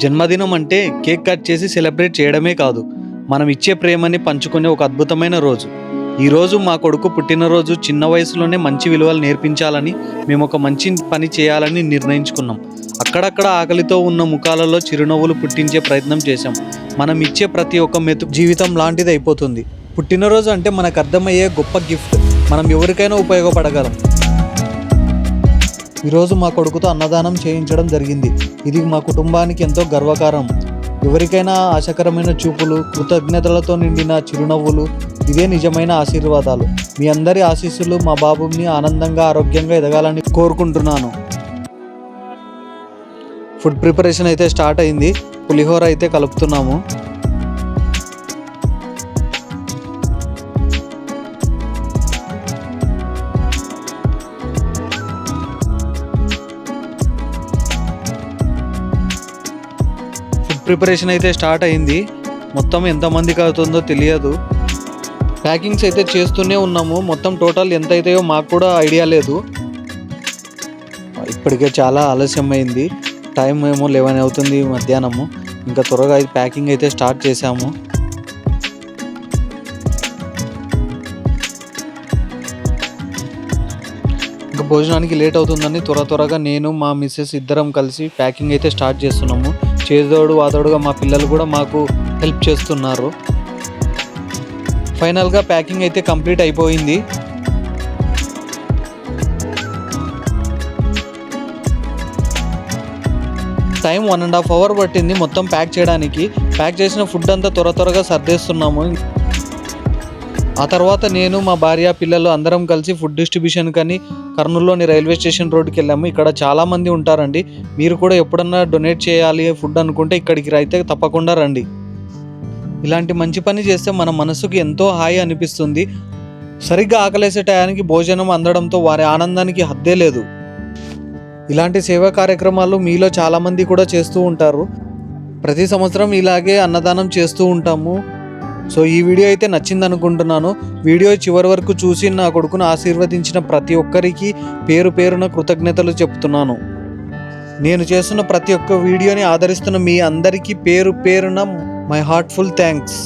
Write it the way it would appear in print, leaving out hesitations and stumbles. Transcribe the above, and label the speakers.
Speaker 1: జన్మదినం అంటే cake cut చేసి సెలబ్రేట్ చేయడమే కాదు, మనం ఇచ్చే ప్రేమని పంచుకునే ఒక అద్భుతమైన రోజు. ఈరోజు మా కొడుకు పుట్టినరోజు. చిన్న వయసులోనే మంచి విలువలు నేర్పించాలని మేము ఒక మంచి పని చేయాలని నిర్ణయించుకున్నాం. అక్కడక్కడ ఆకలితో ఉన్న ముఖాలలో చిరునవ్వులు పుట్టించే ప్రయత్నం చేశాం. మనం ఇచ్చే ప్రతి ఒక్క మెతుకు జీవితం లాంటిది అయిపోతుంది. పుట్టినరోజు అంటే మనకు అర్థమయ్యే గొప్ప గిఫ్ట్. మనం ఎవరికైనా ఉపయోగపడగలం. ఈరోజు మా కొడుకుతో అన్నదానం చేయించడం జరిగింది. ఇది మా కుటుంబానికి ఎంతో గర్వకారం. ఎవరికైనా ఆశకరమైన చూపులు, కృతజ్ఞతలతో నిండిన చిరునవ్వులు, ఇదే నిజమైన ఆశీర్వాదాలు. మీ అందరి ఆశీస్సులు మా బాబుని ఆనందంగా, ఆరోగ్యంగా ఎదగాలని కోరుకుంటున్నాను. ఫుడ్ ప్రిపరేషన్ అయితే స్టార్ట్ అయింది. పులిహోర అయితే కలుపుతున్నాము. ప్రిపరేషన్ అయితే స్టార్ట్ అయింది. మొత్తం ఎంతమందికి అవుతుందో తెలియదు. ప్యాకింగ్స్ అయితే చేస్తూనే ఉన్నాము. మొత్తం టోటల్ ఎంత అవుతాయో మాకు కూడా ఐడియా లేదు. ఇప్పటికే చాలా ఆలస్యం అయింది. టైం ఏమో 11 అవుతుంది మధ్యాహ్నము. ఇంకా త్వరగా ప్యాకింగ్ అయితే స్టార్ట్ చేసాము. ఇంకా భోజనానికి లేట్ అవుతుందని త్వరగా నేను మా మిస్సెస్ ఇద్దరం కలిసి ప్యాకింగ్ అయితే స్టార్ట్ చేస్తున్నాము. చేదోడు వాదోడుగా మా పిల్లలు కూడా మాకు హెల్ప్ చేస్తున్నారు. ఫైనల్గా ప్యాకింగ్ అయితే కంప్లీట్ అయిపోయింది. టైం 1.5 అవర్ పట్టింది మొత్తం ప్యాక్ చేయడానికి. ప్యాక్ చేసిన ఫుడ్ అంతా త్వరగా సర్దేస్తున్నాము. ఆ తర్వాత నేను, మా భార్య, పిల్లలు అందరం కలిసి ఫుడ్ డిస్ట్రిబ్యూషన్ కానీ కర్నూలులోని రైల్వే స్టేషన్ రోడ్డుకి వెళ్ళాము. ఇక్కడ చాలామంది ఉంటారండి. మీరు కూడా ఎప్పుడన్నా డొనేట్ చేయాలి ఫుడ్ అనుకుంటే ఇక్కడికి అయితే తప్పకుండా రండి. ఇలాంటి మంచి పని చేస్తే మన మనసుకు ఎంతో హాయి అనిపిస్తుంది. సరిగ్గా ఆకలేసే టయానికి భోజనం అందడంతో వారి ఆనందానికి హద్దే లేదు. ఇలాంటి సేవా కార్యక్రమాలు మీలో చాలామంది కూడా చేస్తూ ఉంటారు. ప్రతి సంవత్సరం ఇలాగే అన్నదానం చేస్తూ ఉంటాము. సో ఈ వీడియో అయితే నచ్చింది అనుకుంటున్నాను. వీడియో చివరి వరకు చూసి నా కొడుకును ఆశీర్వదించిన ప్రతి ఒక్కరికి పేరున కృతజ్ఞతలు చెప్తున్నాను. నేను చేస్తున్న ప్రతి ఒక్క వీడియోని ఆదరిస్తున్న మీ అందరికీ పేరున మై హార్ట్ఫుల్ థ్యాంక్స్.